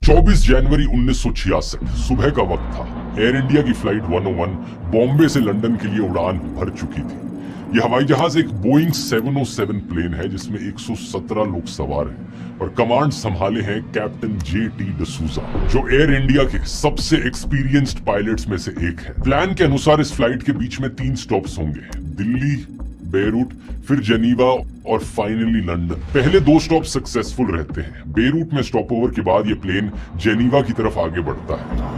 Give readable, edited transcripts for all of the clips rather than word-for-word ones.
24 जनवरी 1966 सुबह का वक्त था। एयर इंडिया की फ्लाइट 101 बॉम्बे से लंदन के लिए उड़ान भर चुकी थी। यह हवाई जहाज एक बोइंग 707 प्लेन है जिसमें 117 लोग सवार हैं और कमांड संभाले हैं कैप्टन जे.टी. डसूजा, जो एयर इंडिया के सबसे एक्सपीरियंस्ड पायलट्स में से एक है। प्लान के अनुसार इस फ्लाइट के बीच में 3 स्टॉप्स होंगे, दिल्ली, बेरूट, फिर जेनीवा और फाइनली लंदन। पहले 2 स्टॉप सक्सेसफुल रहते हैं। बेरूट में स्टॉप ओवर के बाद ये प्लेन जेनीवा की तरफ आगे बढ़ता है।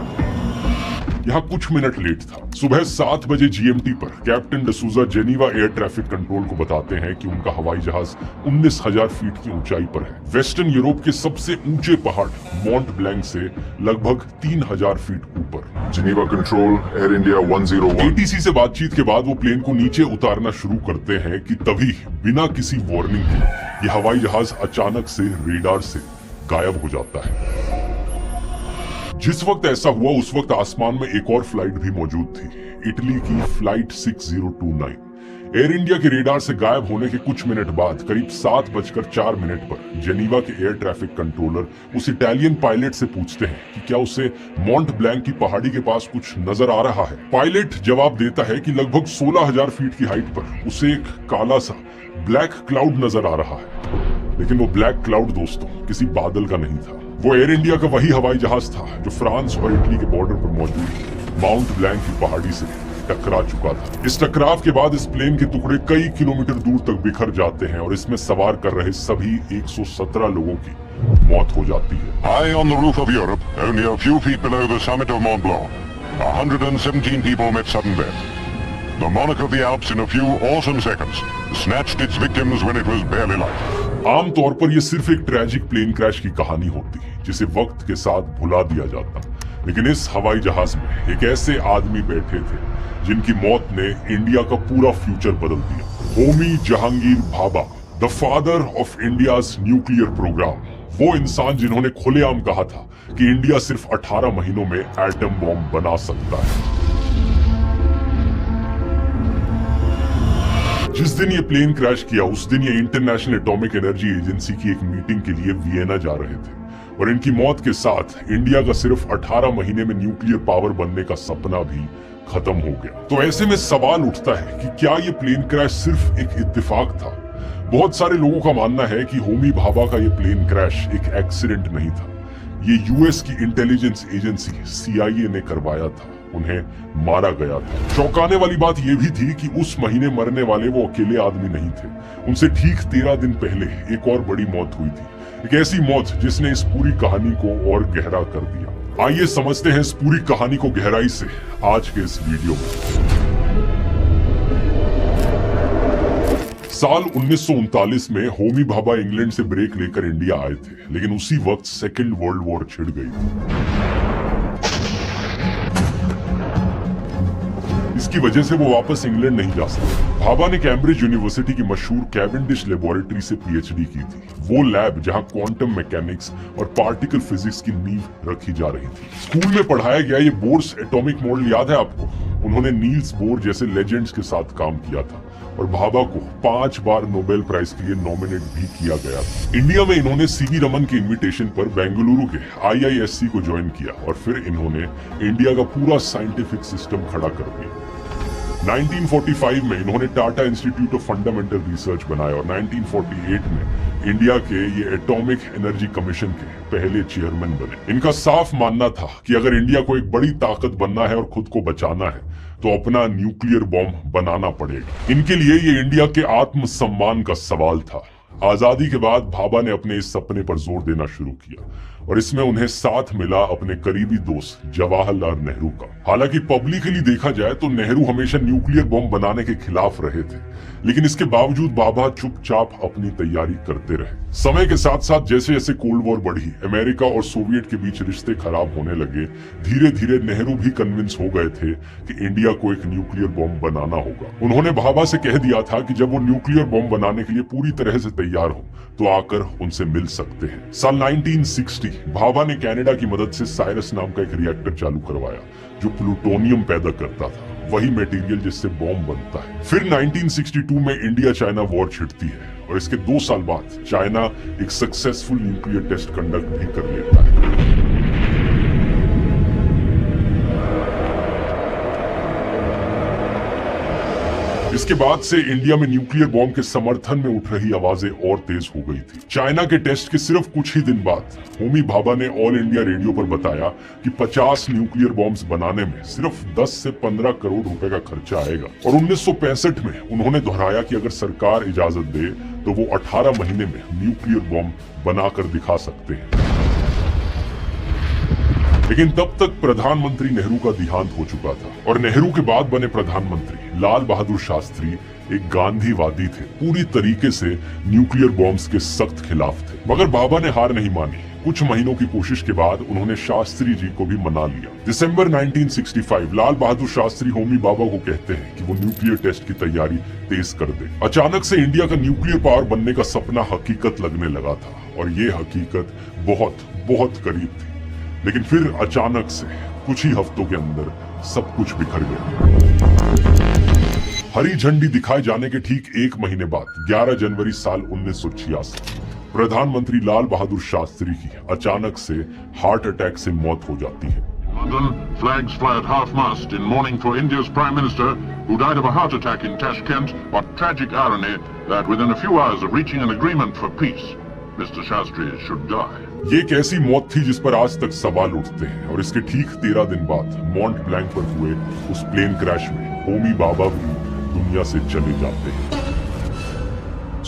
यहाँ कुछ मिनट लेट था। सुबह 7 बजे जीएमटी पर captain D'Souza Geneva air traffic control को बताते हैं कि उनका हवाई जहाज 19,000 फीट की ऊंचाई पर है, वेस्टर्न यूरोप के सबसे ऊंचे पहाड़ मॉन्ट ब्लैंक से लगभग 3,000 फीट ऊपर। Geneva control, air India 101। ATC से बातचीत के बाद वो प्लेन को नीचे उतारना शुरू करते हैं कि तभी बिना किसी वार्निंग के ये हवाई जहाज अचानक से रेडार से गायब हो जाता है। जिस वक्त ऐसा हुआ उस वक्त आसमान में एक और फ्लाइट भी मौजूद थी, इटली की फ्लाइट 6029। एयर इंडिया के रेडार से गायब होने के कुछ मिनट बाद करीब 7:04 पर जेनीवा के एयर ट्रैफिक कंट्रोलर उस इटालियन पायलट से पूछते हैं कि क्या उसे मॉन्ट ब्लैंक की पहाड़ी के पास कुछ नजर आ रहा है। पायलट जवाब देता है कि लगभग 16,000 फीट की हाइट पर उसे एक काला सा ब्लैक क्लाउड नजर आ रहा है। लेकिन वो ब्लैक क्लाउड दोस्तों किसी बादल का नहीं था, वो एयर इंडिया का वही हवाई जहाज था जो फ्रांस और इटली के बॉर्डर पर मौजूद माउंट ब्लैंक की पहाड़ी से टकरा चुका था। इस टकराव के बाद इस प्लेन के टुकड़े कई किलोमीटर दूर तक बिखर जाते हैं और इसमें सवार कर रहे सभी 117 लोगों की मौत हो जाती है। High on the roof of Europe, only a few feet below the summit of Mont Blanc, 117 people met sudden death. The monarch of the Alps in a few awesome seconds snatched its victims when it was barely light. आमतौर पर यह सिर्फ एक tragic plane crash की कहानी होती जिसे वक्त के साथ भुला दिया जाता, लेकिन इस हवाई जहाज में एक ऐसे आदमी बैठे थे जिनकी मौत ने इंडिया का पूरा फ्यूचर बदल दिया। Homi Jahangir Bhabha, the father of India's nuclear programme, वो इंसान जिन्होंने खुलेआम कहा था कि इंडिया सिर्फ 18 महीनों में एटम बॉम्ब बना सकता है। जिस दिन ये प्लेन क्रैश किया उस दिन ये इंटरनेशनल एटॉमिक एनर्जी एजेंसी की एक मीटिंग के लिए वियना जा रहे थे और इनकी मौत के साथ इंडिया का सिर्फ 18 महीने में न्यूक्लियर पावर बनने का सपना भी खत्म हो गया। तो ऐसे में सवाल उठता है कि क्या ये प्लेन क्रैश सिर्फ एक इत्तेफाक था? बहुत सारे लोगों का मानना है कि होमी भाभा का ये प्लेन क्रैश एक एक्सीडेंट नहीं था, ये यूएस की इंटेलिजेंस एजेंसी CIA ने करवाया था, उन्हें मारा गया था। चौंकाने वाली बात यह भी थी कि उस महीने मरने वाले वो अकेले आदमी नहीं थे, उनसे ठीक 13 दिन पहले एक और बड़ी मौत हुई थी, एक ऐसी मौत जिसने इस पूरी कहानी को और गहरा कर दिया। आइए समझते हैं इस पूरी कहानी को गहराई से आज के इस वीडियो में। साल 1939 में होमी भाभा इंग्लैंड से ब्रेक लेकर इंडिया आए थे, लेकिन उसी वक्त सेकेंड वर्ल्ड वॉर छिड़ गई। इसकी वजह से वो वापस इंग्लैंड नहीं जा सके। भाभा ने कैम्ब्रिज यूनिवर्सिटी की मशहूर कैवेंडिश लेबोरेटरी से PhD की थी, वो लैब जहां क्वांटम मैकेनिक्स और पार्टिकल फिजिक्स की नींव रखी जा रही थी। स्कूल में पढ़ाया गया ये बोर्स एटॉमिक मॉडल याद है आपको? उन्होंने नील्स बोर जैसे लेजेंड्स के साथ काम किया था और भाभा को 5 बार नोबेल प्राइज के लिए नॉमिनेट भी किया गया था। इंडिया में इन्होंने सीवी रमन के इनविटेशन पर बेंगलुरु के IISc को ज्वाइन किया और फिर इन्होंने इंडिया का पूरा साइंटिफिक सिस्टम खड़ा कर दिया। 1945 में इन्होंने Tata institute of fundamental research बनाया और 1948 में इंडिया के ये एटॉमिक एनर्जी कमीशन के पहले चेयरमैन बने। इनका साफ मानना था कि अगर इंडिया को एक बड़ी ताकत बनना है और खुद को बचाना है तो अपना न्यूक्लियर बॉम्ब बनाना पड़ेगा। इनके लिए ये इंडिया के आत्मसम्मान का सवाल था। आजादी के बाद भाभा ने अपने इस सपने पर जोर देना शुरू किया और इसमें उन्हें साथ मिला अपने करीबी दोस्त जवाहरलाल नेहरू का। हालांकि पब्लिकली देखा जाए तो नेहरू हमेशा न्यूक्लियर बॉम्ब बनाने के खिलाफ रहे थे, लेकिन इसके बावजूद भाभा चुपचाप अपनी तैयारी करते रहे। समय के साथ साथ जैसे जैसे कोल्ड वॉर बढ़ी, अमेरिका और सोवियत के बीच रिश्ते खराब होने लगे, धीरे धीरे नेहरू भी कन्विंस हो गए थे कि इंडिया को एक न्यूक्लियर बॉम्ब बनाना होगा। उन्होंने भाभा से कह दिया था कि जब वो न्यूक्लियर बॉम्ब बनाने के लिए पूरी तरह से तैयार हो तो आकर उनसे मिल सकते हैं। साल 1960 भाभा ने कनाडा की मदद से साइरस नाम का एक रिएक्टर चालू करवाया जो प्लूटोनियम पैदा करता था, वही मटेरियल जिससे बॉम्ब बनता है। फिर 1962 में इंडिया चाइना वॉर छिड़ती है और इसके 2 साल बाद चाइना एक सक्सेसफुल न्यूक्लियर टेस्ट कंडक्ट भी कर लेता है। इसके बाद से इंडिया में न्यूक्लियर बॉम्ब के समर्थन में उठ रही आवाजें और तेज हो गई थी। चाइना के टेस्ट के सिर्फ कुछ ही दिन बाद होमी भाभा ने ऑल इंडिया रेडियो पर बताया कि 50 न्यूक्लियर बॉम्ब्स बनाने में सिर्फ 10 से 15 करोड़ रुपए का खर्चा आएगा। और 1965 में उन्होंने दोहराया कि अगर सरकार इजाजत दे तो वो 18 महीने में न्यूक्लियर बॉम्ब बनाकर दिखा सकते हैं। लेकिन तब तक प्रधानमंत्री नेहरू का देहांत हो चुका था और नेहरू के बाद बने प्रधानमंत्री लाल बहादुर शास्त्री एक गांधीवादी थे, पूरी तरीके से न्यूक्लियर बॉम्ब्स के सख्त खिलाफ थे। मगर बाबा ने हार नहीं मानी। कुछ महीनों की कोशिश के बाद उन्होंने शास्त्री जी को भी मना लिया। दिसंबर 1965 लाल बहादुर शास्त्री होमी भाभा को कहते हैं कि वो न्यूक्लियर टेस्ट की तैयारी तेज कर दे। अचानक से इंडिया का न्यूक्लियर पावर बनने का सपना हकीकत लगने लगा था और ये हकीकत बहुत बहुत करीब थी। लेकिन फिर अचानक से कुछ ही हफ्तों के अंदर सब कुछ बिखर गया। हरी झंडी दिखाए जाने के ठीक एक महीने बाद 11 जनवरी साल 1986 प्रधानमंत्री लाल बहादुर शास्त्री की अचानक से हार्ट अटैक से मौत हो जाती है। London, flags fly at half-mast in mourning for India's Prime Minister, who died of a heart attack in Tashkent. What tragic irony that within a few hours of reaching an agreement for peace, Mr. Shastri should die. ये एक ऐसी मौत थी जिस पर आज तक सवाल उठते हैं और इसके ठीक 13 दिन बाद मॉन्ट ब्लैंक पर हुए उस प्लेन क्रैश में होमी भाभा भी दुनिया से चले जाते हैं।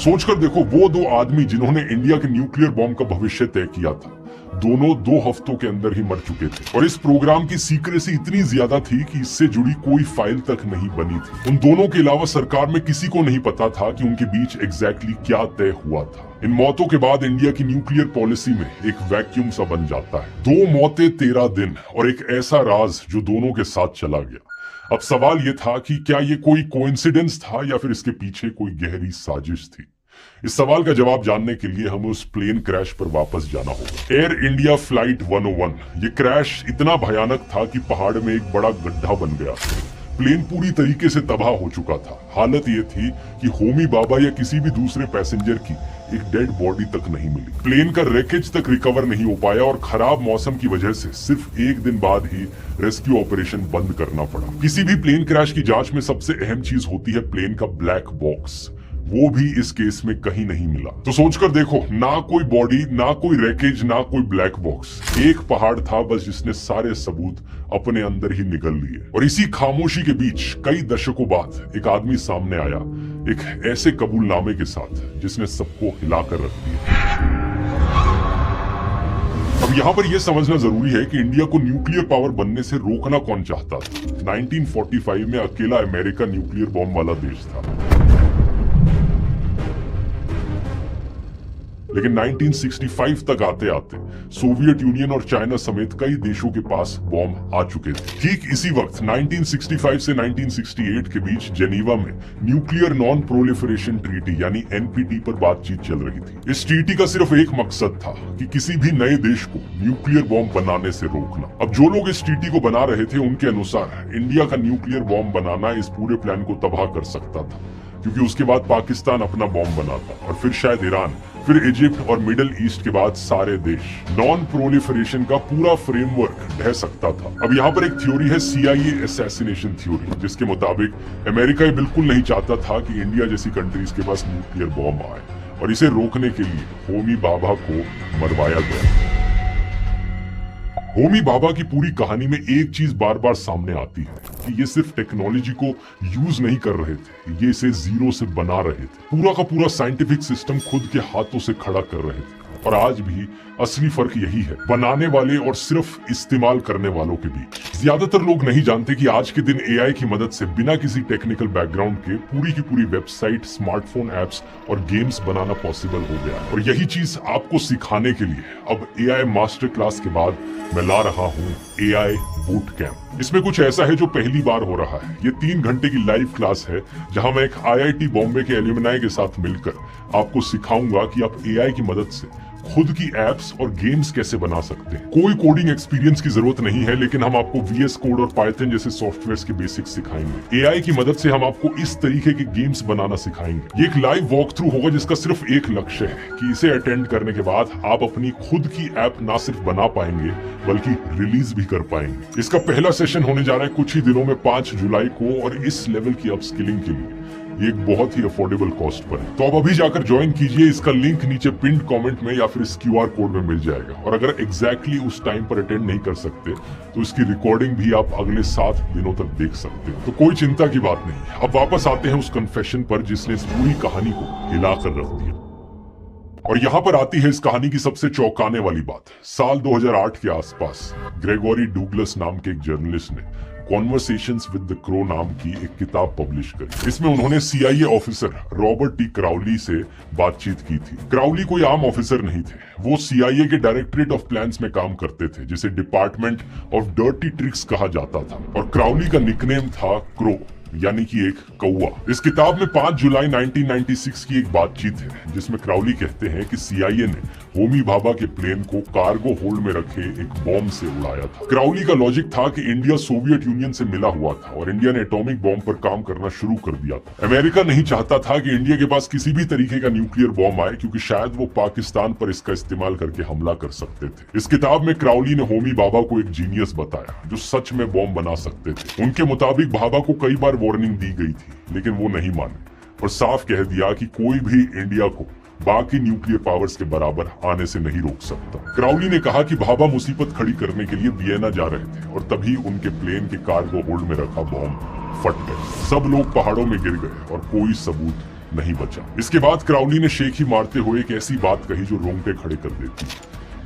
सोचकर देखो, वो दो आदमी जिन्होंने इंडिया के न्यूक्लियर बॉम्ब का भविष्य तय किया था, दोनों 2 हफ्तों के अंदर ही मर चुके थे और इस प्रोग्राम की सीक्रेसी इतनी ज्यादा थी कि इससे जुड़ी कोई फाइल तक नहीं बनी थी। उन दोनों के अलावा सरकार में किसी को नहीं पता था कि उनके बीच एग्जैक्टली क्या तय हुआ था। इन मौतों के बाद इंडिया की न्यूक्लियर पॉलिसी में एक वैक्यूम सा बन जाता है। 2 मौतें 13 दिन और एक ऐसा राज जो दोनों के साथ चला गया। अब सवाल ये था कि क्या ये कोई कोइंसिडेंस था या फिर इसके पीछे कोई गहरी साजिश थी। इस सवाल का जवाब जानने के लिए हमें उस प्लेन क्रैश पर वापस जाना होगा। Air India flight 101। ये क्रैश इतना भयानक था कि पहाड़ में एक बड़ा गड्ढा बन गया। प्लेन पूरी तरीके से तबाह हो चुका था। हालत ये थी कि होमी भाभा या किसी भी दूसरे पैसेंजर की एक डेड बॉडी तक नहीं मिली। प्लेन का रैकेज तक रिकवर नहीं हो पाया और खराब मौसम की वजह से सिर्फ एक दिन बाद ही रेस्क्यू ऑपरेशन बंद करना पड़ा। किसी भी प्लेन क्रैश की जांच में सबसे अहम चीज होती है प्लेन का ब्लैक बॉक्स। वो भी इस केस में कहीं नहीं मिला। तो सोचकर देखो, ना कोई बॉडी, ना कोई रैकेज, ना कोई ब्लैक बॉक्स। एक पहाड़ था बस जिसने सारे सबूत अपने अंदर ही निगल लिए। और इसी खामोशी के बीच कई दशकों बाद एक आदमी सामने आया, एक ऐसे कबूलनामे के साथ जिसने सबको हिलाकर रख दिया। अब यहाँ पर यह समझना जरूरी है कि इंडिया को न्यूक्लियर पावर बनने से रोकना कौन चाहता था। 1945 में अकेला अमेरिका न्यूक्लियर बॉम्ब वाला देश था। लेकिन 1965 तक आते आते सोवियत यूनियन और चाइना समेत कई देशों के पास बॉम्ब आ चुके थे। ठीक इसी वक्त 1965 से 1968 के बीच जेनीवा में न्यूक्लियर नॉन प्रोलिफरेशन ट्रीटी यानी एनपीटी पर बातचीत चल रही थी। इस ट्रीटी का सिर्फ एक मकसद था कि किसी भी नए देश को न्यूक्लियर बॉम्ब बनाने से रोकना। अब जो लोग इस ट्रीटी को बना रहे थे उनके अनुसार इंडिया का न्यूक्लियर बॉम्ब बनाना इस पूरे प्लान को तबाह कर सकता था, क्योंकि उसके बाद पाकिस्तान अपना बॉम्ब बनाता और फिर शायद ईरान, फिर इजिप्ट और मिडिल ईस्ट के बाद सारे देश। नॉन प्रोलिफरेशन का पूरा फ्रेमवर्क ढह सकता था। अब यहाँ पर एक थ्योरी है CIA असैसिनेशन थ्योरी, जिसके मुताबिक अमेरिका ये बिल्कुल नहीं चाहता था कि इंडिया जैसी कंट्रीज के पास न्यूक्लियर बॉम्ब आए और इसे रोकने के लिए होमी भाभा को मरवाया गया। होमी भाभा की पूरी कहानी में एक चीज बार बार सामने आती है कि ये सिर्फ टेक्नोलॉजी को यूज नहीं कर रहे थे, ये इसे जीरो से बना रहे थे। पूरा का पूरा साइंटिफिक सिस्टम खुद के हाथों से खड़ा कर रहे थे। और आज भी असली फर्क यही है, बनाने वाले और सिर्फ इस्तेमाल करने वालों के बीच। ज्यादातर लोग नहीं जानते कि आज के दिन AI की मदद से बिना किसी टेक्निकल बैकग्राउंड के पूरी की पूरी वेबसाइट, स्मार्टफोन एप्स और गेम्स बनाना पॉसिबल हो गया। और यही चीज आपको सिखाने के लिए अब AI मास्टर क्लास के बाद मैं ला रहा हूँ AI बूट कैंप। इसमें कुछ ऐसा है जो पहली बार हो रहा है। ये 3 घंटे की लाइव क्लास है जहां मैं एक IIT बॉम्बे के एल्यूमिनाई के साथ मिलकर आपको सिखाऊंगा कि आप AI की मदद से खुद की एप्स और गेम्स कैसे बना सकते हैं। कोई कोडिंग एक्सपीरियंस की जरूरत नहीं है, लेकिन हम आपको VS कोड और पाइथन जैसे सॉफ्टवेयर्स के बेसिक्स सिखाएंगे। AI की मदद से हम आपको इस तरीके के गेम्स बनाना सिखाएंगे। ये एक लाइव वॉक थ्रू होगा जिसका सिर्फ एक लक्ष्य है कि इसे अटेंड करने के बाद आप अपनी खुद की ऐप ना सिर्फ बना पाएंगे बल्कि रिलीज भी कर पाएंगे। इसका पहला सेशन होने जा रहा है कुछ ही दिनों में 5 जुलाई को, और इस लेवल की अपस्किलिंग के लिए ये एक बहुत ही अफोर्डेबल कॉस्ट पर है। तो अब अभी जाकर ज्वाइन कीजिए, इसका लिंक नीचे पिंड कमेंट में या फिर इस QR कोड में मिल जाएगा। और अगर एग्जैक्टली उस टाइम पर अटेंड नहीं कर सकते तो इसकी रिकॉर्डिंग भी आप अगले 7 दिनों तक देख सकते हो, तो कोई चिंता की बात नहीं। अब वापस आते हैं उस कन्फेशन पर जिसने इस पूरी कहानी को हिलाकर रख दिया। और यहाँ पर आती है इस कहानी की सबसे चौंकाने वाली बात। साल 2008 के आसपास ग्रेगोरी डुगलस नाम के एक जर्नलिस्ट ने कॉन्वर्सेशंस विद द क्रो नाम की एक किताब पब्लिश करी। इसमें उन्होंने CIA officer Robert T Crowley से बातचीत की थी। क्राउली कोई आम ऑफिसर नहीं थे, वो CIA के डायरेक्टरेट ऑफ प्लान्स में काम करते थे, जिसे डिपार्टमेंट ऑफ डर्टी ट्रिक्स कहा जाता था। और क्राउली का निकनेम था क्रो, यानी कि एक कौवा। इस किताब में 5 जुलाई 1996 की एक बातचीत है जिसमें क्राउली कहते हैं कि CIA ने होमी भाभा के प्लेन को कार्गो होल्ड में रखे एक बॉम्ब से उड़ाया था। क्राउली का लॉजिक था कि इंडिया सोवियत यूनियन से मिला हुआ था और इंडिया ने एटॉमिक बॉम्ब पर काम करना शुरू कर दिया था। अमेरिका नहीं चाहता था कि इंडिया के पास किसी भी तरीके का न्यूक्लियर बॉम्ब आए, क्योंकि शायद वो पाकिस्तान पर इसका इस्तेमाल करके हमला कर सकते थे। इस किताब में क्राउली ने होमी भाभा को एक जीनियस बताया जो सच में बॉम्ब बना सकते थे। उनके मुताबिक भाभा को कई बार वार्निंग दी गई थी, लेकिन वो नहीं माने और साफ कह दिया कि कोई भी इंडिया को बाकी न्यूक्लियर पावर्स के बराबर आने से नहीं रोक सकता। क्राउली ने कहा कि भाभा मुसीबत खड़ी करने के लिए वियना जा रहे थे और तभी उनके प्लेन के कार्गो होल्ड में रखा बॉम्ब फट गए। सब लोग पहाड़ों में गिर गए और कोई सबूत नहीं बचा। इसके बाद क्राउली ने शेखी मारते हुए एक ऐसी बात कही जो रोंगटे खड़े कर देती।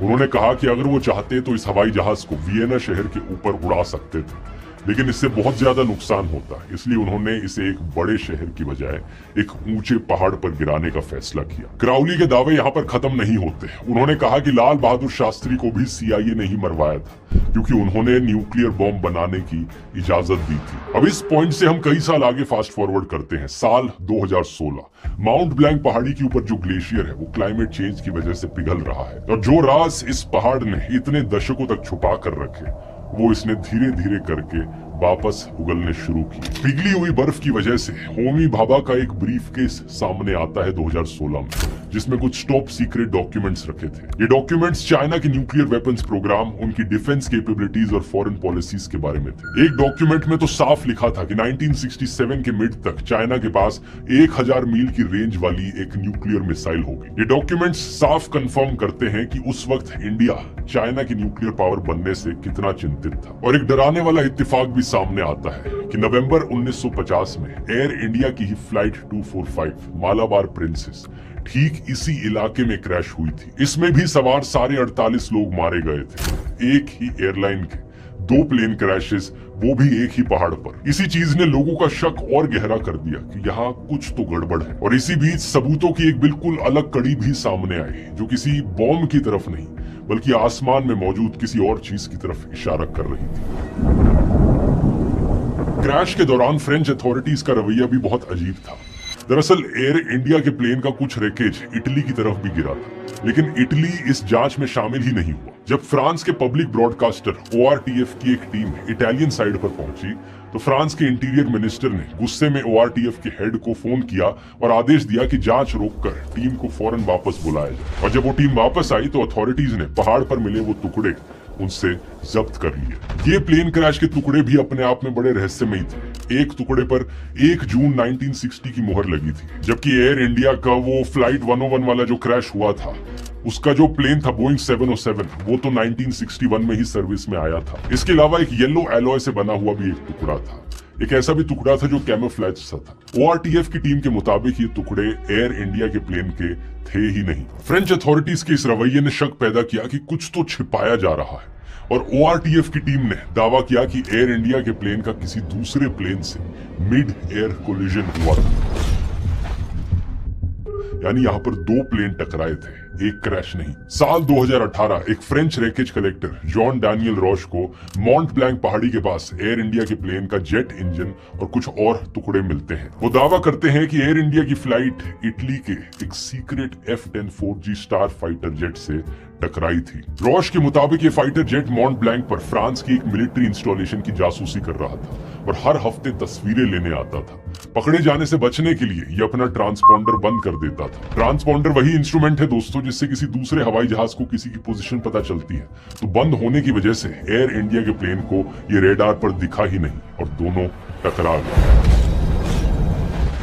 उन्होंने कहा कि अगर वो चाहते तो इस हवाई जहाज को वियना शहर के ऊपर उड़ा सकते थे, लेकिन इससे बहुत ज्यादा नुकसान होता है, इसलिए उन्होंने इसे एक बड़े शहर की बजाय एक ऊंचे पहाड़ पर गिराने का फैसला किया। क्राउली के दावे यहाँ पर खत्म नहीं होते। उन्होंने कहा कि लाल बहादुर शास्त्री को भी CIA ने ही मरवाया था, क्योंकि उन्होंने न्यूक्लियर बॉम्ब बनाने की इजाजत दी थी। अब इस पॉइंट से हम कई साल आगे फास्ट फॉरवर्ड करते हैं। साल 2016। माउंट ब्लैंक पहाड़ी के ऊपर जो ग्लेशियर है वो क्लाइमेट चेंज की वजह से पिघल रहा है, और जो राज इस पहाड़ ने इतने दशकों तक छुपा कर रखे वो इसने धीरे धीरे करके वापस उगलने शुरू की। पिघली हुई बर्फ की वजह से होमी भाभा का एक ब्रीफकेस सामने आता है 2016 में, जिसमें कुछ टॉप सीक्रेट डॉक्यूमेंट्स रखे थे। ये डॉक्यूमेंट्स चाइना के न्यूक्लियर वेपन्स प्रोग्राम, उनकी डिफेंस कैपेबिलिटीज और फॉरेन पॉलिसीज के बारे में थे। एक डॉक्यूमेंट में तो साफ लिखा था कि 1967 के मिड तक चाइना के पास 1000 मील की रेंज वाली एक न्यूक्लियर मिसाइल होगी। ये डॉक्यूमेंट्स साफ कंफर्म करते हैं कि उस वक्त इंडिया चाइना की न्यूक्लियर पावर बनने से कितना चिंतित था। और एक डराने वाला इत्तेफाक भी सामने आता है कि नवंबर 1950 में एयर इंडिया की ही फ्लाइट 245 मालाबार प्रिंसेस ठीक इसी इलाके में क्रैश हुई थी। इसमें भी सवार सारे 48 लोग मारे गए थे। एक ही एयरलाइन के 2 प्लेन क्रैशेस, वो भी एक ही पहाड़ पर। इसी चीज ने लोगों का शक और गहरा कर दिया कि यहाँ कुछ तो गड़बड़ है। और इसी बीच सबूतों की एक बिल्कुल अलग कड़ी भी सामने आई, जो किसी बॉम्ब की तरफ नहीं बल्कि आसमान में मौजूद किसी और चीज की तरफ इशारा कर रही थी। क्रैश के दौरान फ्रेंच अथॉरिटीज का रवैया भी बहुत अजीब था। दरअसल एयर इंडिया के प्लेन का कुछ रैकेज इटली की तरफ भी गिरा था, लेकिन इटली इस जांच में शामिल ही नहीं हुआ। जब फ्रांस के पब्लिक ब्रॉडकास्टर ORTF की एक टीम इटालियन साइड पर पहुंची तो फ्रांस के इंटीरियर मिनिस्टर ने गुस्से में ORTF के हेड को फोन किया और आदेश दिया कि जांच रोककर टीम को फौरन वापस बुलाया जाए। और जब वो टीम वापस आई तो अथॉरिटीज ने पहाड़ पर मिले वो टुकड़े उनसे जब्त कर लिए। ये प्लेन क्रैश के टुकड़े भी अपने आप में बड़े रहस्यमयी थे। एक टुकड़े पर 1 जून 1960 की मुहर लगी थी, जबकि एयर इंडिया का वो फ्लाइट 101 वाला जो क्रैश हुआ था, उसका जो प्लेन था बोइंग 707, वो तो 1961 में ही सर्विस में आया था। इसके अलावा एक येलो एलॉय से बना हुआ भी एक टुकड़ा था। एक ऐसा भी टुकड़ा था जो कैमोफ्लेज सा था। ORTF की टीम के मुताबिक ये टुकड़े एयर इंडिया के प्लेन के थे ही नहीं। फ्रेंच अथॉरिटीज के इस रवैये ने शक पैदा किया कि कुछ तो छिपाया जा रहा है, और ORTF की टीम ने दावा किया कि एयर इंडिया के प्लेन का किसी दूसरे प्लेन से मिड एयर कोलिजन हुआ था, यानी यहाँ पर 2 प्लेन टकराए थे, एक क्रैश नहीं। साल 2018 एक French wreckage collector John Daniel Roche को माउंट ब्लैंक पहाड़ी के पास एयर इंडिया के प्लेन का जेट इंजन और कुछ और टुकड़े मिलते हैं। वो दावा करते हैं कि एयर इंडिया की फ्लाइट इटली के एक secret F-10 4G star fighter jet से टकराई थी। रॉश के मुताबिक ये फाइटर जेट माउंट ब्लैंक पर फ्रांस की एक मिलिट्री इंस्टॉलेशन की जासूसी कर रहा था और हर हफ्ते तस्वीरें लेने आता था। पकड़े जाने से बचने के लिए ये अपना ट्रांसपॉन्डर बंद कर देता था। ट्रांसपॉन्डर वही इंस्ट्रूमेंट है दोस्तों जिससे किसी दूसरे हवाई जहाज को किसी की पोजीशन पता चलती है। तो बंद होने की वजह से एयर इंडिया के प्लेन को ये रेडार पर दिखा ही नहीं और दोनों टकरा गए।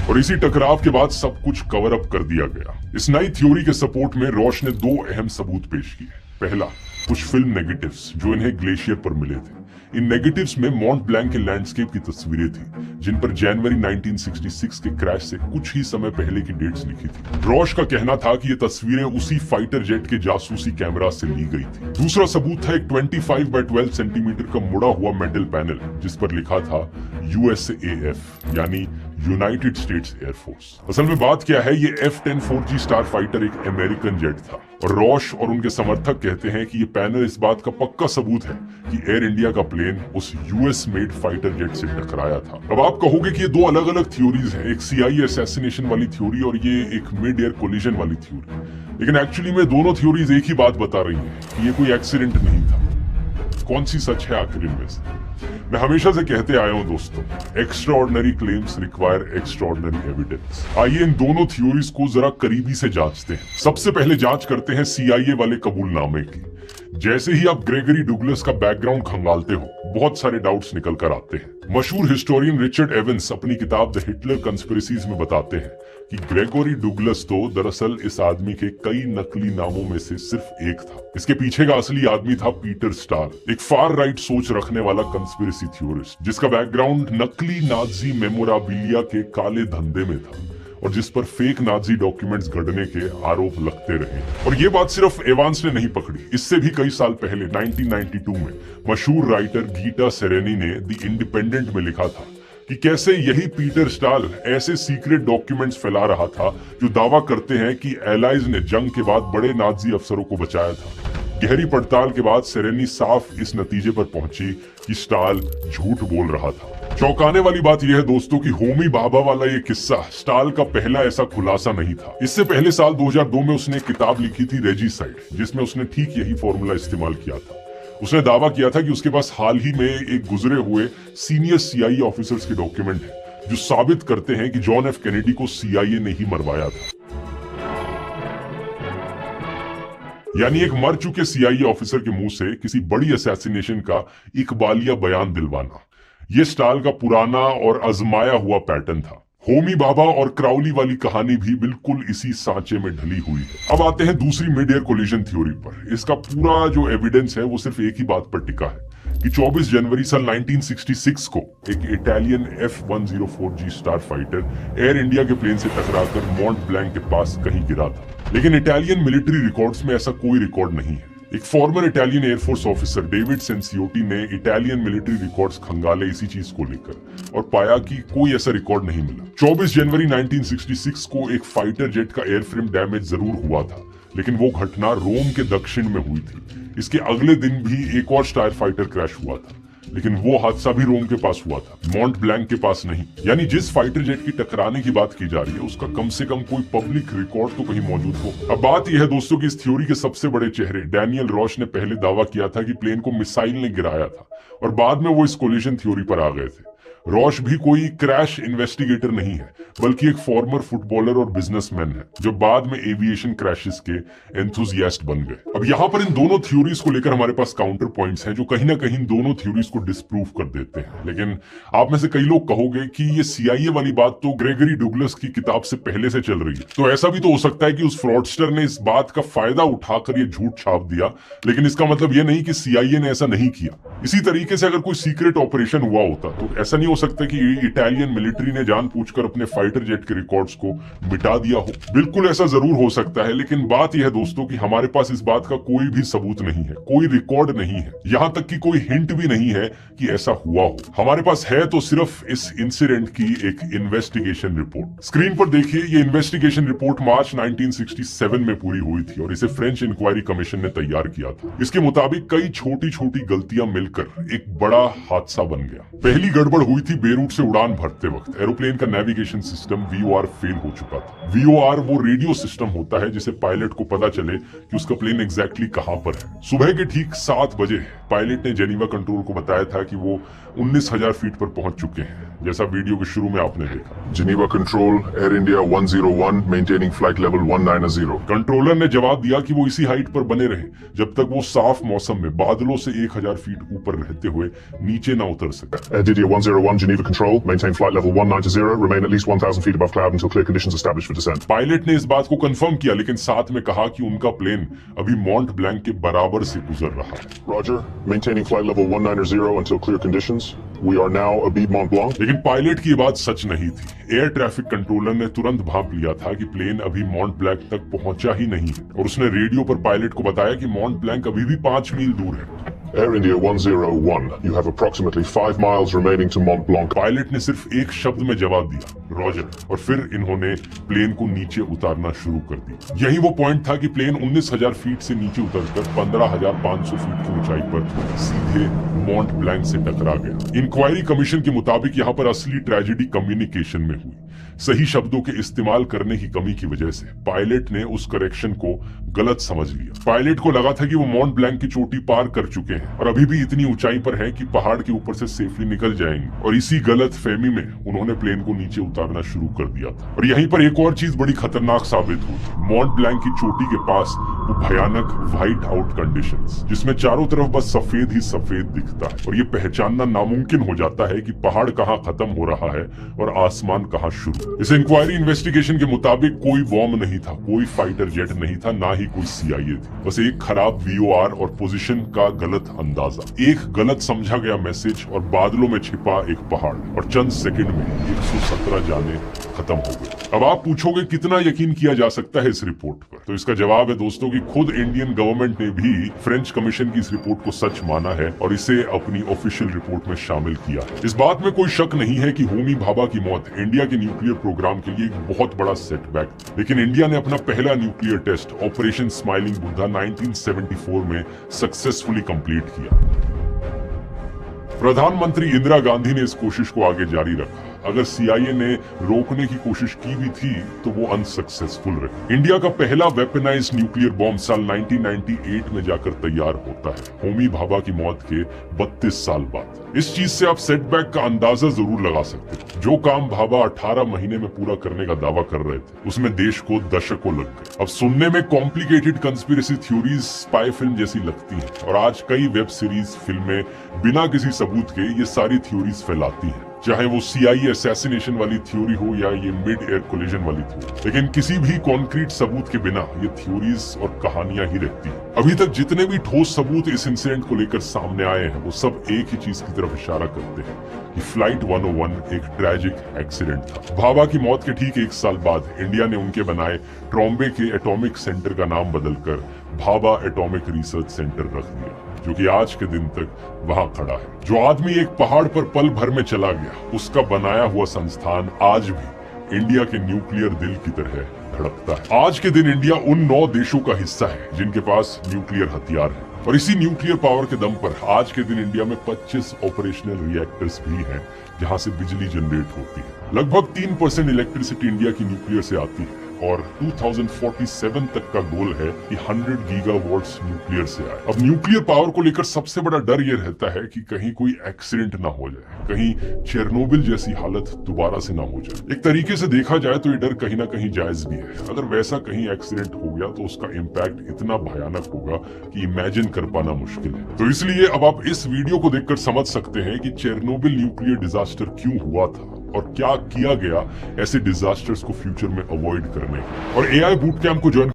और इसी टकराव के बाद सब कुछ कवर अप कर दिया गया। इस नई थ्योरी के सपोर्ट में रोश ने दो अहम सबूत पेश किए। पहला, कुछ फिल्म नेगेटिव्स जो इन्हें ग्लेशियर पर मिले थे। इन नेगेटिव्स में मॉन्ट ब्लैंक के लैंडस्केप की तस्वीरें थी, जिन पर जनवरी 1966 के क्रैश से कुछ ही समय पहले की डेट्स लिखी थी। रोश का कहना था कि ये तस्वीरें उसी फाइटर जेट के जासूसी कैमरा से ली गई थी। दूसरा सबूत था एक 25 बाय 12 सेंटीमीटर का मुड़ा हुआ मेटल पैनल, जिस पर लिखा था USAF यानी यूनाइटेड स्टेट्स एयरफोर्स। असल में बात क्या है, ये F-10 4G स्टार फाइटर एक अमेरिकन जेट था और रोश और उनके समर्थक कहते हैं कि ये पैनल इस बात का पक्का सबूत है कि एयर इंडिया का प्लेन उस US मेड फाइटर जेट से टकराया था। अब आप कहोगे कि ये दो अलग अलग थ्योरीज हैं, एक CIA असैसिनेशन वाली थ्योरी और ये एक मिड एयर कोलिजन वाली थ्योरी, लेकिन एक्चुअली में दोनों थ्योरीज एक ही बात बता रही हैं कि ये कोई एक्सीडेंट नहीं था। कौन सी सच है आखिर इनमें से? मैं हमेशा से कहते आया हूं दोस्तों, extraordinary claims require extraordinary evidence. आइए इन दोनों थ्योरीज को जरा करीबी से जांचते हैं। सबसे पहले जांच करते हैं CIA वाले कबूलनामे की। जैसे ही आप ग्रेगरी डुगलस का बैकग्राउंड खंगालते हो, बहुत सारे डाउट्स निकल कर आते हैं। मशहूर हिस्टोरियन रिचर्ड एवंस अपनी किताब द हिटलर कंस्पिरेसीज में बताते हैं कि ग्रेगोरी डुगलस तो दरअसल इस आदमी के कई नकली नामों में से सिर्फ एक था। इसके पीछे का असली आदमी था पीटर स्टाल, एक फार राइट सोच रखने वाला कंस्पिरेसी थ्योरिस्ट, जिसका बैकग्राउंड नकली नाजी मेमोराबिलिया के काले धंधे में था और जिस पर फेक नाजी डॉक्यूमेंट्स गढ़ने के आरोप लगते रहे। और ये बात सिर्फ एवांस ने नहीं पकड़ी, इससे भी कई साल पहले 1992 में मशहूर राइटर गीटा सेरेनी ने द इंडिपेंडेंट में लिखा था कि कैसे यही पीटर स्टाल ऐसे सीक्रेट डॉक्यूमेंट्स फैला रहा था जो दावा करते हैं कि एलाइज ने जंग के बाद बड़े नाजी अफसरों को बचाया था। गहरी पड़ताल के बाद सेरेनी साफ इस नतीजे पर पहुंची कि स्टाल झूठ बोल रहा था। चौंकाने वाली बात यह है दोस्तों कि होमी भाभा वाला ये किस्सा स्टाल का पहला ऐसा खुलासा नहीं था। इससे पहले साल 2002 में उसने एक किताब लिखी थी रेजिसाइड, जिसमें उसने ठीक यही फॉर्मूला इस्तेमाल किया था। उसने दावा किया था कि उसके पास हाल ही में एक गुजरे हुए सीनियर CIA ऑफिसर्स के डॉक्यूमेंट हैं जो साबित करते हैं कि जॉन F कैनेडी को CIA ने ही मरवाया था। यानी एक मर चुके CIA ऑफिसर के मुंह से किसी बड़ी असैसिनेशन का इकबालिया बयान दिलवाना, ये स्टाल का पुराना और आजमाया हुआ पैटर्न था। होमी भाभा और क्राउली वाली कहानी भी बिल्कुल इसी सांचे में ढली हुई है। अब आते हैं दूसरी मिड एयर कोलिजन थ्योरी पर। इसका पूरा जो एविडेंस है वो सिर्फ एक ही बात पर टिका है कि 24 जनवरी सन 1966 को एक Italian F-104G star fighter air India के प्लेन से टकराकर मॉन्ट ब्लैंक के पास कहीं गिरा था। लेकिन इटालियन मिलिट्री रिकॉर्ड्स में ऐसा कोई रिकॉर्ड नहीं है। एक former Italian air force officer David सेंसियोटी ने इटालियन मिलिट्री रिकॉर्ड्स खंगाले इसी चीज को लेकर और पाया कि कोई ऐसा रिकॉर्ड नहीं मिला। 24 जनवरी 1966 को एक फाइटर जेट का एयरफ्रेम डैमेज जरूर हुआ था, लेकिन वो घटना रोम के दक्षिण में हुई थी। इसके अगले दिन भी एक और स्टार फाइटर क्रैश हुआ था, लेकिन वो हादसा भी रोम के पास हुआ था, मॉन्ट ब्लैंक के पास नहीं। यानी जिस फाइटर जेट की टकराने की बात की जा रही है उसका कम से कम कोई पब्लिक रिकॉर्ड तो कहीं मौजूद हो। अब बात यह है दोस्तों कि इस थ्योरी के सबसे बड़े चेहरे डैनियल रोश ने पहले दावा किया था कि प्लेन को मिसाइल ने गिराया था और बाद में वो इस कोलिजन थ्योरी पर आ गए थे। रोश भी कोई क्रैश इन्वेस्टिगेटर नहीं है, बल्कि एक फॉर्मर फुटबॉलर और बिजनेसमैन है जो बाद में एविएशन क्रैशेस के एंथुसियास्ट बन गए। अब यहाँ पर इन दोनों थ्योरीज को लेकर हमारे पास काउंटर पॉइंट्स हैं जो कहीं ना कहीं दोनों थ्योरीज को डिस्प्रूव कर देते हैं। लेकिन आप में से कई लोग कहोगे कि ये CIA वाली बात तो ग्रेगरी डुगलस की किताब से पहले से चल रही है, तो ऐसा भी तो हो सकता है कि उस फ्रॉडस्टर ने इस बात का फायदा उठाकर ये झूठ छाप दिया, लेकिन इसका मतलब ये नहीं कि CIA ने ऐसा नहीं किया। इसी तरीके से अगर कोई सीक्रेट ऑपरेशन हुआ होता तो ऐसा नहीं हो सकता कि इटालियन मिलिट्री ने जानबूझकर अपने फाइटर जेट के रिकॉर्ड्स को मिटा दिया हो। बिल्कुल ऐसा जरूर हो सकता है, लेकिन बात यह है दोस्तों कि हमारे पास इस बात का कोई भी सबूत नहीं है, कोई रिकॉर्ड नहीं है, यहाँ तक कि कोई हिंट भी नहीं है कि ऐसा हुआ हो। हमारे पास है तो सिर्फ इस इंसिडेंट की एक इन्वेस्टिगेशन रिपोर्ट। स्क्रीन पर देखिए, ये इन्वेस्टिगेशन रिपोर्ट मार्च 1967 में पूरी हुई थी और इसे फ्रेंच इंक्वायरी कमीशन ने तैयार किया था। इसके मुताबिक कई छोटी छोटी गलतियां मिलकर एक बड़ा हादसा बन गया। पहली गड़बड़ हुई थी बेरूट से उड़ान भरते वक्त। एरोप्लेन का नेविगेशन सिस्टम VOR फेल हो चुका था। VOR वो रेडियो सिस्टम होता है जिसे पायलट को पता चले कि उसका प्लेन एग्जैक्टली कहां पर है। सुबह के ठीक 7 बजे पायलट ने जेनीवा कंट्रोल को बताया था कि वो 19,000 फीट पर पहुंच चुके हैं, जैसा वीडियो के शुरू में आपने देखा। Geneva Control, Air India 101, maintaining flight level 190. Controller ने जवाब दिया कि वो इसी हाइट पर बने रहे जब तक वो साफ मौसम में बादलों से 1,000 फीट ऊपर रहते हुए नीचे ना उतर सके। Didier 101, Geneva Control. Maintain flight level 190. Remain at least 1,000 feet above cloud until clear conditions established for descent. Pilot ने इस बात को कंफर्म किया, लेकिन साथ में कहा कि उनका प्लेन अभी मॉन्ट ब्लैंक के बराबर से गुजर रहा है। Roger. Maintaining flight level 190 until clear conditions. We are now above Mont Blanc. लेकिन पायलट की बात सच नहीं थी। एयर ट्रैफिक कंट्रोलर ने तुरंत भांप लिया था कि प्लेन अभी मॉन्ट ब्लैंक तक पहुंचा ही नहीं है, और उसने रेडियो पर पायलट को बताया कि मॉन्ट ब्लैंक अभी भी 5 मील दूर है। Air India 101. You have approximately 5 miles remaining to Mont Blanc. Pilot ने सिर्फ एक शब्द में जवाब दिया, रॉजर, और फिर इन्होंने प्लेन को नीचे उतारना शुरू कर दिया। यही वो पॉइंट था कि प्लेन 19,000 फीट से नीचे उतरकर 15,500 फीट की ऊंचाई पर सीधे मॉन्ट ब्लैंक से टकरा गया। इंक्वायरी कमीशन के मुताबिक यहाँ पर असली ट्रेजेडी कम्युनिकेशन में हुई। सही शब्दों के इस्तेमाल करने की कमी की वजह से पायलट ने उस करेक्शन को गलत समझ लिया। पायलट को लगा था कि वो मॉन्ट ब्लैंक की चोटी पार कर चुके हैं और अभी भी इतनी ऊंचाई पर हैं कि पहाड़ के ऊपर से सेफली निकल जाएंगे, और इसी गलत फहमी में उन्होंने प्लेन को नीचे उतारना शुरू कर दिया था। और यहीं पर एक और चीज बड़ी खतरनाक साबित हुई। मॉन्ट ब्लैंक की चोटी के पास वो भयानक व्हाइट आउट कंडीशंस, जिसमें चारों तरफ बस सफेद ही सफेद दिखता है, और ये पहचानना नामुमकिन हो जाता है कि पहाड़ कहाँ खत्म हो रहा है और आसमान कहाँ शुरू। इस इंक्वायरी इन्वेस्टिगेशन के मुताबिक कोई बॉम्ब नहीं था, कोई फाइटर जेट नहीं था, ना ही कोई CIA थी। बस एक खराब VOR और पोजीशन का गलत अंदाजा, एक गलत समझा गया मैसेज और बादलों में छिपा एक पहाड़, और चंद सेकंड में 117 जाने खत्म हो गए। अब आप पूछोगे कितना यकीन किया जा सकता है इस रिपोर्ट पर, तो इसका जवाब है दोस्तों कि खुद इंडियन गवर्नमेंट ने भी फ्रेंच कमीशन की इस रिपोर्ट को सच माना है और इसे अपनी ऑफिशियल रिपोर्ट में शामिल किया है। इस बात में कोई शक नहीं है कि होमी भाभा की मौत इंडिया के न्यूक्लियर प्रोग्राम के लिए एक बहुत बड़ा सेटबैक था, लेकिन इंडिया ने अपना पहला nuclear test operation smiling Buddha 1974 में सक्सेसफुली कंप्लीट किया। प्रधानमंत्री इंदिरा गांधी ने इस कोशिश को आगे जारी रखा। अगर CIA ने रोकने की कोशिश की भी थी तो वो अनसक्सेसफुल रही। इंडिया का पहला वेपनाइज्ड न्यूक्लियर बॉम्ब साल 1998 में जाकर तैयार होता है, होमी भाभा की मौत के 32 साल बाद। इस चीज से आप सेटबैक का अंदाजा जरूर लगा सकते हैं। जो काम भाभा 18 महीने में पूरा करने का दावा कर रहे थे, उसमें देश को दशकों लग गए। अब सुनने में complicated conspiracy theories spy film जैसी लगती हैं, और आज कई वेब सीरीज, फिल्में बिना किसी सबूत के ये सारी थ्योरीज फैलाती हैं, चाहे वो CIA असैसिनेशन वाली थ्योरी हो या ये मिड एयर कोलिजन वाली थ्योरी। लेकिन किसी भी कॉन्क्रीट सबूत के बिना ये थ्योरीज और कहानियां ही रहती हैं। अभी तक जितने भी ठोस सबूत इस इंसिडेंट को लेकर सामने आए हैं, वो सब एक ही चीज की तरफ इशारा करते हैं कि फ्लाइट 101 एक ट्रैजिक एक्सीडेंट था। भाभा की मौत के ठीक 1 साल बाद इंडिया ने उनके बनाए ट्रॉम्बे के एटॉमिक सेंटर का नाम बदलकर भाभा एटॉमिक रिसर्च सेंटर रख दिया, जो कि आज के दिन तक वहां खड़ा है। जो आदमी एक पहाड़ पर पल भर में चला गया, उसका बनाया हुआ संस्थान आज भी इंडिया के न्यूक्लियर दिल की तरह धड़कता है। आज के दिन इंडिया उन 9 देशों का हिस्सा है जिनके पास न्यूक्लियर हथियार है, और इसी न्यूक्लियर पावर के दम पर आज के दिन इंडिया में 25 ऑपरेशनल रिएक्टर्स भी हैं जहां से बिजली जनरेट होती है। लगभग 3% इलेक्ट्रिसिटी इंडिया की न्यूक्लियर से आती है, और 2047 तक का गोल है कि 100 गीगावाट्स न्यूक्लियर से आए। अब न्यूक्लियर पावर को लेकर सबसे बड़ा डर ये रहता है कि कहीं कोई एक्सीडेंट ना हो जाए, कहीं चेरनोबिल जैसी हालत दोबारा से ना हो जाए। एक तरीके से देखा जाए तो ये डर कहीं ना कहीं जायज भी है। अगर वैसा कहीं एक्सीडेंट हो गया तो उसका इम्पैक्ट इतना भयानक होगा कि इमेजिन कर पाना मुश्किल है। तो इसलिए अब आप इस वीडियो को देखकर समझ सकते हैं कि चेरनोबिल न्यूक्लियर डिजास्टर क्यों हुआ था और क्या किया गया ऐसे डिजास्टर्स को फ्यूचर में अवॉइड करने। और AI बूट कैंप को ज्वाइन